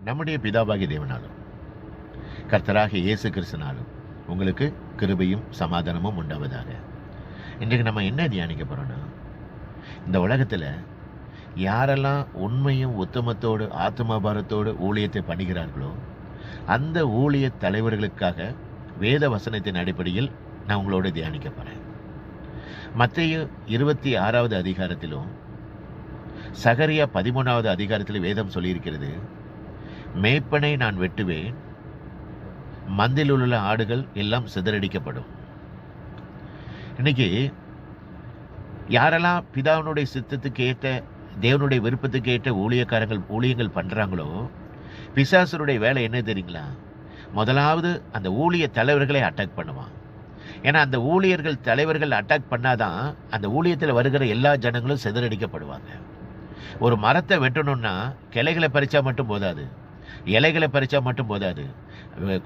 நம்முடைய பிதாவாகிய தேவனாலும் கர்த்தராகிய இயேசு கிறிஸ்துனாலும் உங்களுக்கு கிருபையும் சமாதானமும் உண்டாவதாக. இன்றைக்கு நம்ம என்ன தியானிக்க போறோம்னா, இந்த உலகத்தில் யாரெல்லாம் உண்மையும் உத்தமத்தோடு ஆத்மாபாரத்தோடு ஊழியத்தை பண்ணுகிறார்களோ அந்த ஊழிய தலைவர்களுக்காக வேத வசனத்தின் அடிப்படையில் நான் உங்களோட தியானிக்க போறேன். மத்தேயு 26வது அதிகாரத்திலும் சகரியா 13வது அதிகாரத்தில் வேதம் சொல்லியிருக்கிறது, மேய்ப்பனை நான் வெட்டுவேன், மந்தில் உள்ள ஆடுகள் எல்லாம் சிதறடிக்கப்படும். இன்னைக்கு யாரெல்லாம் பிதாவினுடைய சித்தத்துக்கு ஏற்ற தேவனுடைய விருப்பத்துக்கு ஏற்ற ஊழியங்கள் பண்றாங்களோ, பிசாசருடைய வேலை என்ன தெரியுங்களா? முதலாவது அந்த ஊழிய தலைவர்களை அட்டாக் பண்ணுவான். ஏன்னா அந்த ஊழியர்கள் தலைவர்கள் அட்டாக் பண்ணாதான் அந்த ஊழியத்தில் வருகிற எல்லா ஜனங்களும் சிதறடிக்கப்படுவாங்க. ஒரு மரத்தை வெட்டணும்னா கிளைகளை பறிச்சா மட்டும் போதாது, இலைகளை பறிச்சா மட்டும் போதாது,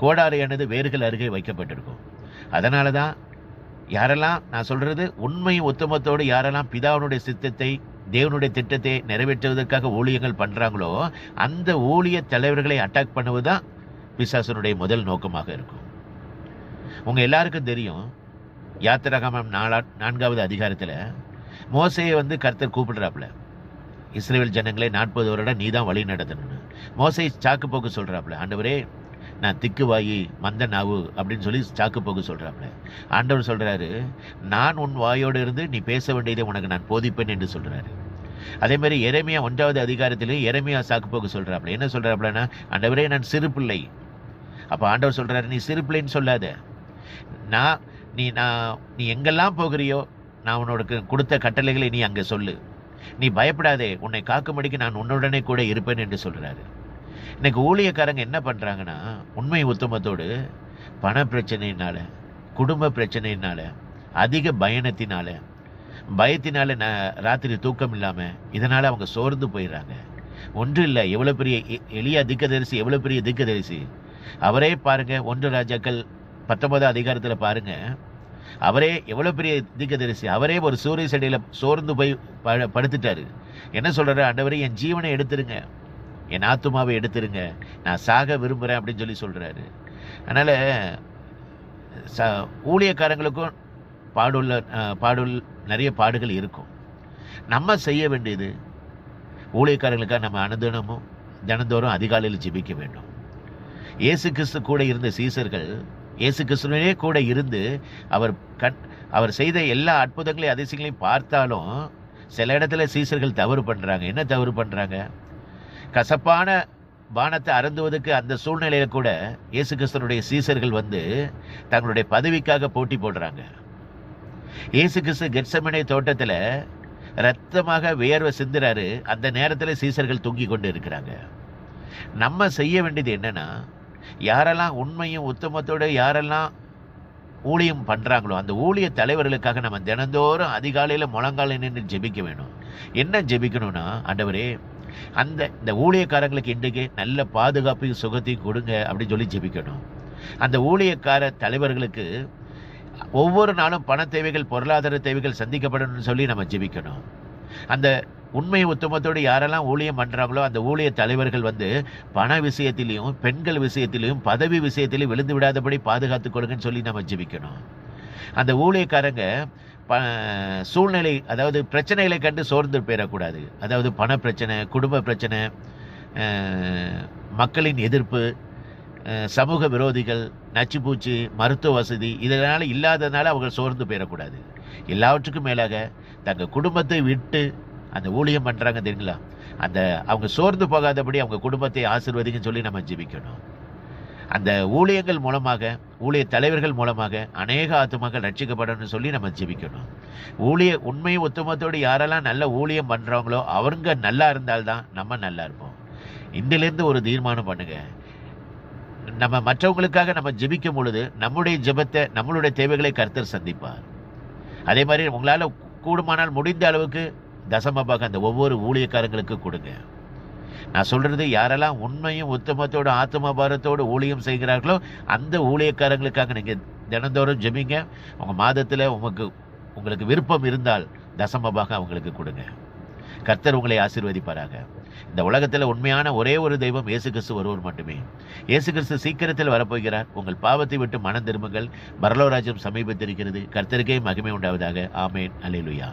கோடாரியானது வேர்கள் அருகே வைக்கப்பட்டிருக்கும். அதனால தான் யாரெல்லாம் நான் சொல்றது உண்மையும் உத்தமத்தோடு யாரெல்லாம் பிதாவினுடைய சித்தத்தை தேவனுடைய திட்டத்தை நிறைவேற்றுவதற்காக ஊழியங்கள் பண்றாங்களோ அந்த ஊழிய தலைவர்களை அட்டாக் பண்ணுவதுதான் பிசாசனுடைய முதல் நோக்கமாக இருக்கும். உங்க எல்லாருக்கும் தெரியும், யாத்திராகமம் 4வது அதிகாரத்தில் மோசையை கர்த்தர் கூப்பிடுறாப்புல, இஸ்ரவேல் ஜனங்களை 40 வருடம் நீ தான் வழி நடத்தணும்னு. மோசை சாக்கு போக்கு சொல்றாப்புல, ஆண்டவரே நான் திக்கு வாயி மந்த நாவு அப்படின்னு சொல்லி சாக்கு போக்கு சொல்றாப்புல. ஆண்டவர் சொல்றாரு, நான் உன் வாயோடு இருந்து நீ பேச வேண்டியதை உனக்கு நான் போதிப்பேன் என்று சொல்றாரு. அதே மாதிரி எரேமியா 1வது அதிகாரத்திலே எரேமியா சாக்கு போக்கு சொல்றாப்புல. என்ன சொல்றாப்புலன்னா, ஆண்டவரே நான் சிறு பிள்ளை. அப்ப ஆண்டவர் சொல்றாரு, நீ சிறு பிள்ளைன்னு சொல்லாத, நீ எங்கெல்லாம் போகிறியோ நான் உன்னோட கொடுத்த கட்டளைகளை நீ அங்கே சொல்லு, நீ பயப்படாதே, உன்னை காக்கும்படிக்கு நான் உன்னுடனே கூட இருப்பேன் என்று சொல்றாரு. இன்னைக்கு ஊழியக்காரங்க என்ன பண்றாங்கன்னா, உண்மை உத்தமத்தோடு பண பிரச்சனையினால, குடும்ப பிரச்சனையினால, அதிக பயத்தினால ராத்திரி தூக்கம் இல்லாம இதனால அவங்க சோர்ந்து போயிடுறாங்க. ஒன்று இல்லை, எவ்வளவு பெரிய எளிய திக்கதரிசி, எவ்வளவு பெரிய திக்கதரிசி அவரே பாருங்க. 1 ராஜாக்கள் 19வது அதிகாரத்தில் பாருங்க, அவரே எவ்வளவு பெரிய தீர்க்கதரிசி, அவரே ஒரு சூரிய செடியில சோர்ந்து போய் படுத்துட்டாரு. என்ன சொல்றாரு, ஆண்டவரே என் ஜீவனை எடுத்துருங்க, என் ஆத்துமாவை எடுத்துருங்க, நான் சாக விரும்புறேன் அப்படின்னு சொல்றாரு. அதனால ஊழியக்காரங்களுக்கும் நிறைய பாடுகள் இருக்கும். நம்ம செய்ய வேண்டியது ஊழியக்காரங்களுக்காக நம்ம அனுதினமும் தினந்தோறும் அதிகாலையில் ஜெபிக்க வேண்டும். இயேசு கிறிஸ்து கூட இருந்த சீசர்கள் இயேசு கிறிஸ்துவே கூட இருந்து அவர் செய்த எல்லா அற்புதங்களையும் அதிசயங்களையும் பார்த்தாலும் சில இடத்துல சீசர்கள் தவறு பண்றாங்க. என்ன தவறு பண்றாங்க? கசப்பான பானத்தை அருந்துவதற்கு அந்த சூழ்நிலையில கூட இயேசு கிறிஸ்துனுடைய சீசர்கள் தங்களுடைய பதவிக்காக போட்டி போடுறாங்க. இயேசு கிறிஸ்து கெத்செமனே தோட்டத்துல ரத்தமாக வியர்வை சிந்துறாரு. அந்த நேரத்தில் சீசர்கள் தூங்கி கொண்டு இருக்கிறாங்க. நம்ம செய்ய வேண்டியது என்னன்னா, யாரெல்லாம் உண்மையும் உத்தமத்தோடு யாரெல்லாம் ஊழியம் பண்றாங்களோ அந்த ஊழிய தலைவர்களுக்காக நம்ம தினந்தோறும் அதிகாலையில முழங்கால நின்று ஜெபிக்க வேணும். என்ன ஜெபிக்கணும்னா, ஆண்டவரே இந்த ஊழியக்காரங்களுக்கு இன்றைக்கு நல்ல பாதுகாப்பையும் சுகத்தையும் கொடுங்க அப்படின்னு சொல்லி ஜெபிக்கணும். அந்த ஊழியக்கார தலைவர்களுக்கு ஒவ்வொரு நாளும் பண தேவைகள், பொருளாதார தேவைகள் சந்திக்கப்படணும்னு சொல்லி நம்ம ஜெபிக்கணும். அந்த உண்மை உத்தமத்தோடு யாரெல்லாம் ஊழியம் பண்றாங்களோ அந்த ஊழிய தலைவர்கள் பண விஷயத்திலையும், பெண்கள் விஷயத்திலையும், பதவி விஷயத்திலையும் விழுந்து விடாதபடி பாதுகாத்துக் கொடுங்கன்னு சொல்லி நம்ம ஜெபிக்கணும். அந்த ஊழியக்காரங்க சூழ்நிலை, அதாவது பிரச்சனைகளை கண்டு சோர்ந்து போயிடக்கூடாது. அதாவது பண பிரச்சனை, குடும்ப பிரச்சனை, மக்களின் எதிர்ப்பு, சமூக விரோதிகள், நச்சுப்பூச்சி, மருத்துவ வசதி இதனால இல்லாததுனால அவங்க சோர்ந்து போயிடக்கூடாது. எல்லாவற்றுக்கும் மேலாக தங்கள் குடும்பத்தை விட்டு அந்த ஊழியம் பண்றாங்க தெரியுங்களா, அவங்க சோர்ந்து போகாதபடி அவங்க குடும்பத்தை ஆசீர்வதிங்கன்னு சொல்லி நம்ம ஜெபிக்கணும். அந்த ஊழியங்கள் மூலமாக, ஊழிய தலைவர்கள் மூலமாக அநேக ஆத்துமாக்கள் ரட்சிக்கப்படணும்னு சொல்லி நம்ம ஜெபிக்கணும். உண்மை உத்தமத்தோடு யாரெல்லாம் நல்ல ஊழியம் பண்றாங்களோ அவங்க நல்லா இருந்தால்தான் நம்ம நல்லா இருப்போம். இன்றிலிருந்து ஒரு தீர்மானம் பண்ணுங்க, நம்ம மற்றவங்களுக்காக நம்ம ஜெபிக்கும் பொழுது நம்முடைய ஜெபத்தை, நம்மளுடைய தேவைகளை கர்த்தர் சந்திப்பார். அதே மாதிரி உங்களால கூடுமானால் முடிந்த அளவுக்கு தசமபாக அந்த ஒவ்வொரு ஊழியக்காரங்களுக்கு கொடுங்க. நான் சொல்றது, யாரெல்லாம் உண்மையும் உத்தமத்தோடு ஆத்மபாரத்தோடு ஊழியம் செய்கிறார்களோ அந்த ஊழியக்காரங்களுக்காக நீங்க தினந்தோறும் ஜெபிங்க. உங்க மாதத்துல உங்களுக்கு விருப்பம் இருந்தால் தசமபாக அவங்களுக்கு கொடுங்க. கர்த்தர் உங்களை ஆசீர்வதிப்பாராக. இந்த உலகத்தில் உண்மையான ஒரே ஒரு தெய்வம் இயேசு கிறிஸ்து ஒருவர் மட்டுமே. இயேசு கிறிஸ்து சீக்கிரத்தில் வரப்போகிறார். உங்கள் பாவத்தை விட்டு மனம் திரும்புங்கள். பரலோக ராஜ்யம் சமீபத்திருக்கிறது. கர்த்தருக்கே மகிமை உண்டாவதாக. ஆமென். அல்லேலூயா.